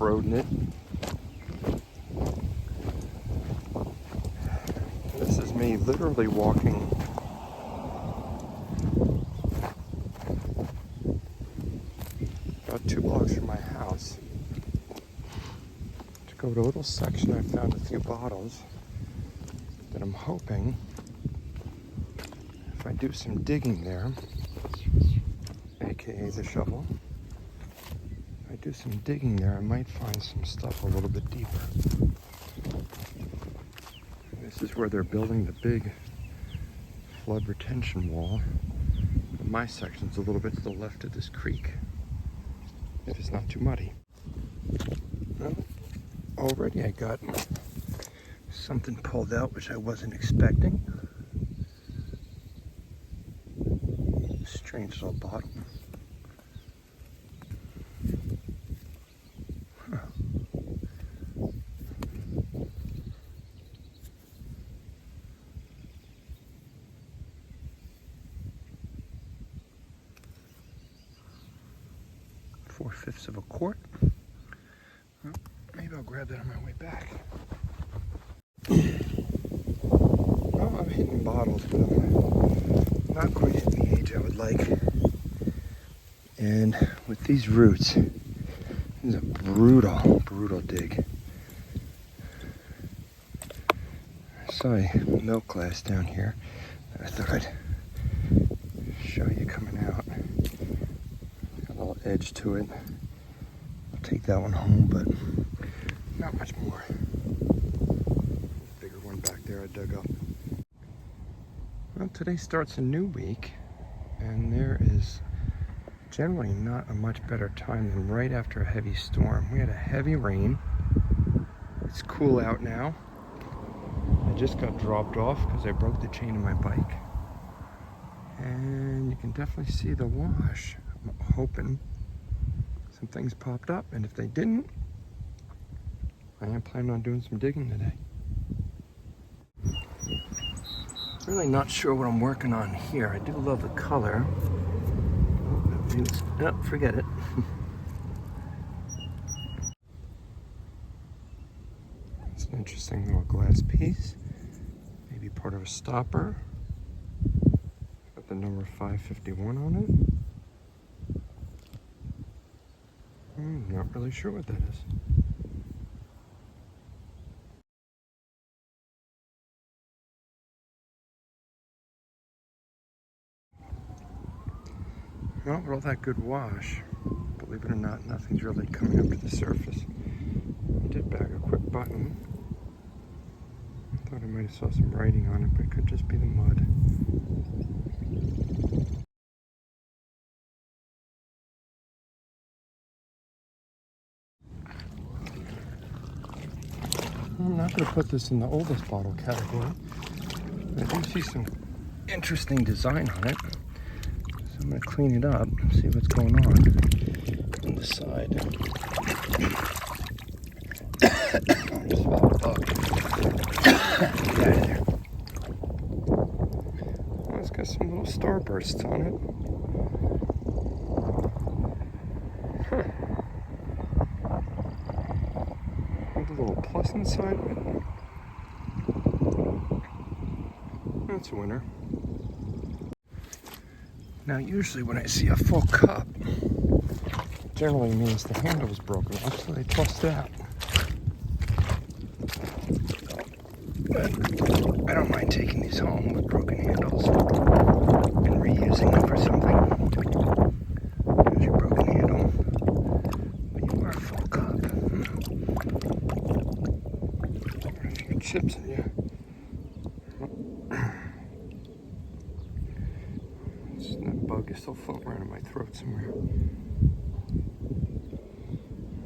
off-roading it. This is me literally walking about 2 blocks from my house to go to a little section. I found a few bottles that I'm hoping, if I do some digging there, aka the shovel, if I do some digging there, I might find some stuff a little bit deeper. This is where they're building the big flood retention wall. My section's a little bit to the left of this creek, if it's not too muddy. Well, already I got something pulled out which I wasn't expecting. Strange little bottle. Huh. Four-fifths of a quart. Well, maybe I'll grab that on my way back. Well, I'm hitting bottles, but I'm not quite at the age I would like. And with these roots, this is a brutal, brutal dig. I saw a milk glass down here that I thought I'd show you coming out. Got a little edge to it. I'll take that one home, but not much more. Bigger one back there I dug up. Well, today starts a new week, and there is generally not a much better time than right after a heavy storm. We had a heavy rain. It's cool out now. I just got dropped off because I broke the chain of my bike. And you can definitely see the wash. I'm hoping some things popped up, and if they didn't, I am planning on doing some digging today. Really not sure what I'm working on here. I do love the color. Oh, forget it. It's an interesting little glass piece. Maybe part of a stopper. Got the number 551 on it. Not really sure what that is. Well, with all that good wash, believe it or not, nothing's really coming up to the surface. I did bag a quick button. I thought I might have saw some writing on it, but it could just be the mud. I'm not going to put this in the oldest bottle category. I do see some interesting design on it. So I'm going to clean it up, see what's going on the side. Just about a bug. Get out of there. Oh, it's got some little starbursts on it. Huh. With a little plus inside of it. That's a winner. Now, usually when I see a full cup, it generally means the handle is broken off, so they tossed it out. But I don't mind taking these home with broken handles and reusing them for something. There's your broken handle. But you are a full cup. A few chips in you. That bug is still floating around in my throat somewhere.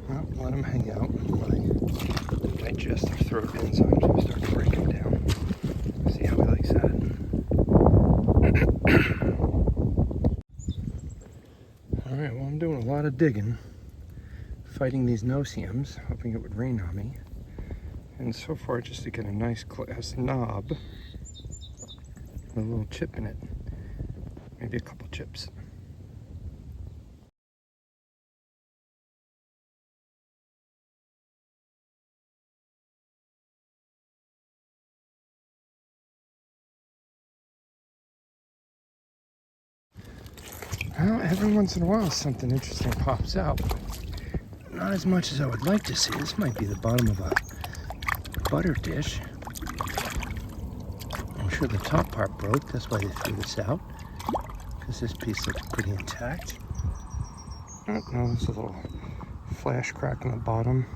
Well, let him hang out. My digestive throat enzymes will start breaking down. See how he likes that. Alright, well, I'm doing a lot of digging, fighting these no-see-ums, hoping it would rain on me. And so far, just to get a nice glass knob with a little chip in it. Maybe a couple chips. Well, every once in a while something interesting pops out. Not as much as I would like to see. This might be the bottom of a butter dish. I'm sure the top part broke. That's why they threw this out. Because this piece looks pretty intact. Oh, no, there's a little flash crack in the bottom.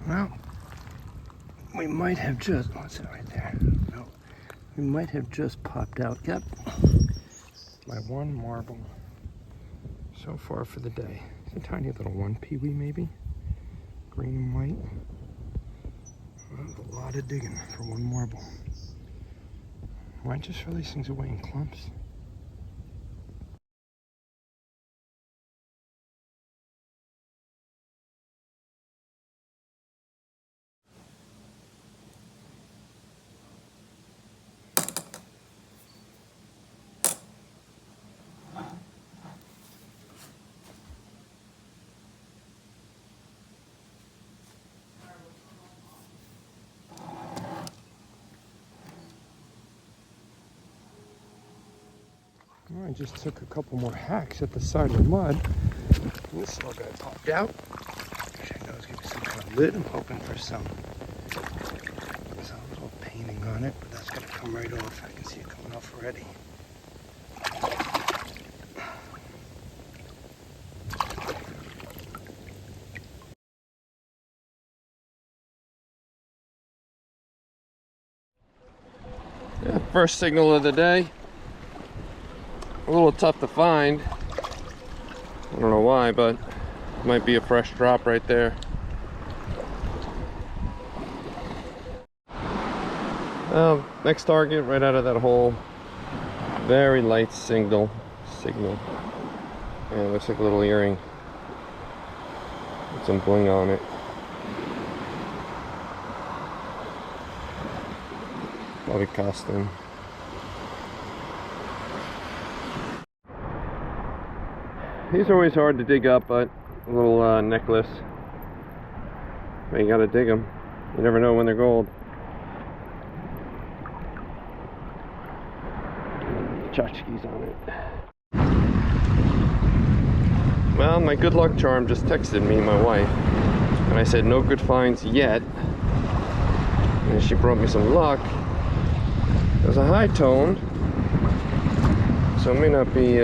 Well, we might have just, what's that right there? No, we might have just popped out. Yep, my one marble so far for the day. It's a tiny little one, peewee maybe, green and white. Well, that's a lot of digging for one marble. Might just throw these things away in clumps. Well, I just took a couple more hacks at the side of the mud. This little guy popped out. Wish I know it's gonna be some kind of lid. I'm hoping for some little painting on it, but that's gonna come right off. I can see it coming off already. Yeah, first signal of the day. A little tough to find. I don't know why, but it might be a fresh drop right there. Next target right out of that hole. Very light signal. Yeah, it looks like a little earring with some bling on it. Probably costume. These are always hard to dig up, but a little necklace. But you gotta dig them. You never know when they're gold. Tchotchkes on it. Well, my good luck charm just texted me, my wife, and I said no good finds yet. And she brought me some luck. There's a high tone, so it may not be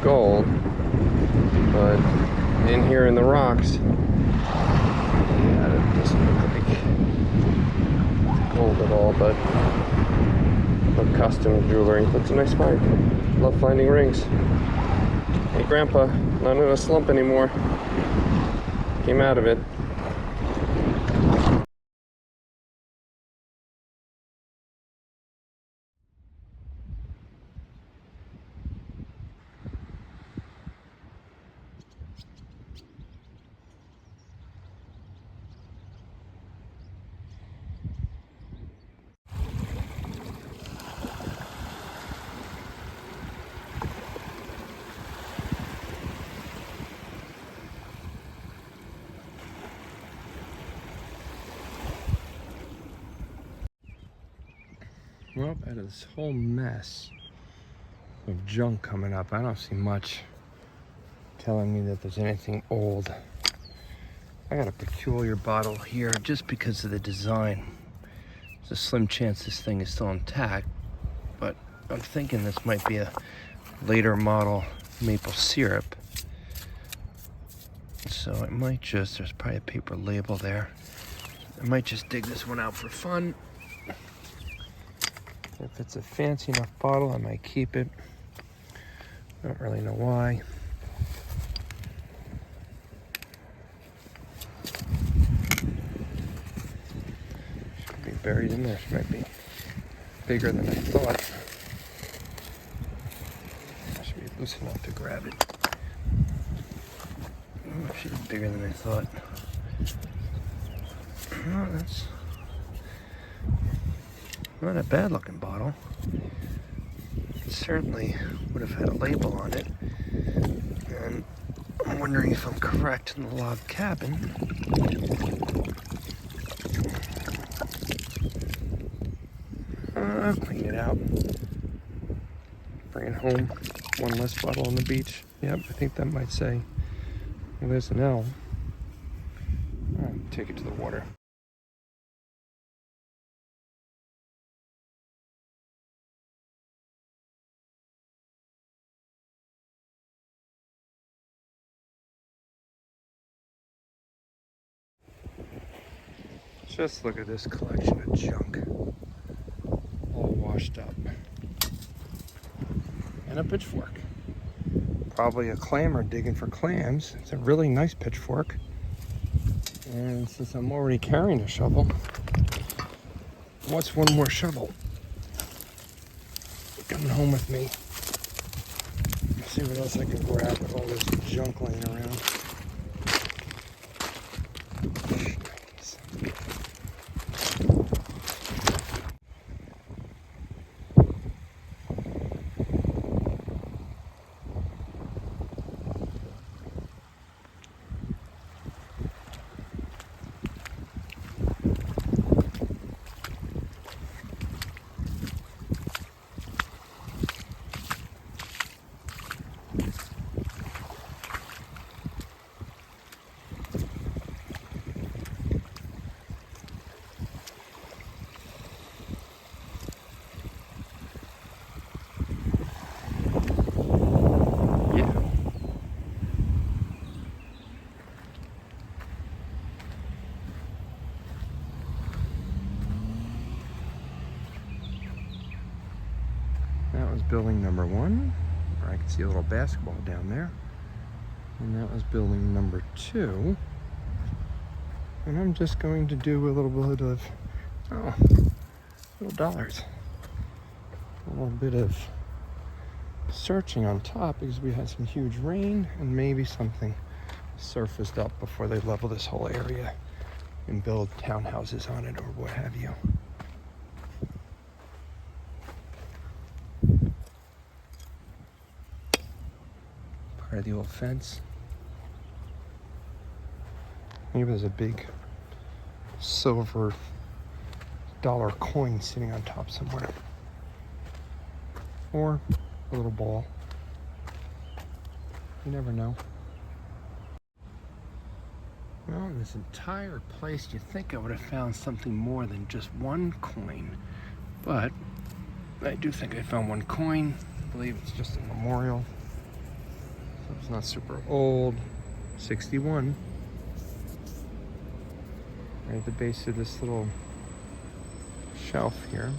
gold, but in here in the rocks, yeah, it doesn't look like gold at all, but costume jewelry. That's a nice find. Love finding rings. Hey Grandpa, not in a slump anymore. Came out of it. Well, out of this whole mess of junk coming up, I don't see much telling me that there's anything old. I got a peculiar bottle here just because of the design. There's a slim chance this thing is still intact, but I'm thinking this might be a later model maple syrup. So I might just, there's probably a paper label there. I might just dig this one out for fun. If it's a fancy enough bottle, I might keep it. Don't really know why. Should be buried in there. She might be bigger than I thought. I should be loose enough to grab it. Oh, she's bigger than I thought. Oh, that's not a bad looking bottle. It certainly would have had a label on it. And wondering if I'm correct in the log cabin. I'll clean it out. Bring it home. One less bottle on the beach. Yep, I think that might say, well, there's an L. I'll take it to the water. Just look at this collection of junk. All washed up. And a pitchfork. Probably a clammer digging for clams. It's a really nice pitchfork. And since I'm already carrying a shovel, what's one more shovel coming home with me? Let's see what else I can grab with all this junk laying around. That was building number 1, where I can see a little basketball down there. And that was building number 2. And I'm just going to do a little bit of, little dollars. A little bit of searching on top because we had some huge rain and maybe something surfaced up before they level this whole area and build townhouses on it or what have you. Part of the old fence. Maybe there's a big silver dollar coin sitting on top somewhere. Or a little ball. You never know. Well, in this entire place, you'd think I would have found something more than just one coin. But I do think I found one coin. I believe it's just a memorial. So it's not super old. 61. Right at the base of this little shelf here.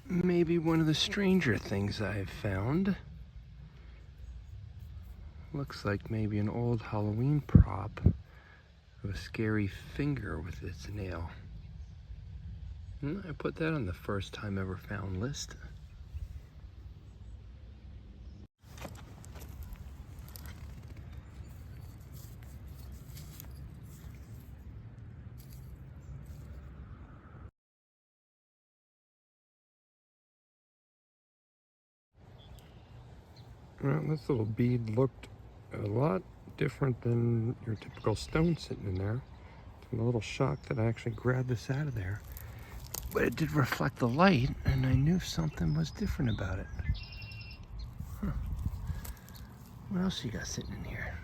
Maybe one of the stranger things I've found. Looks like maybe an old Halloween prop of a scary finger with its nail. And I put that on the first time ever found list. Well, this little bead looked a lot different than your typical stone sitting in there. I'm a little shocked that I actually grabbed this out of there. But it did reflect the light, and I knew something was different about it. Huh. What else you got sitting in here?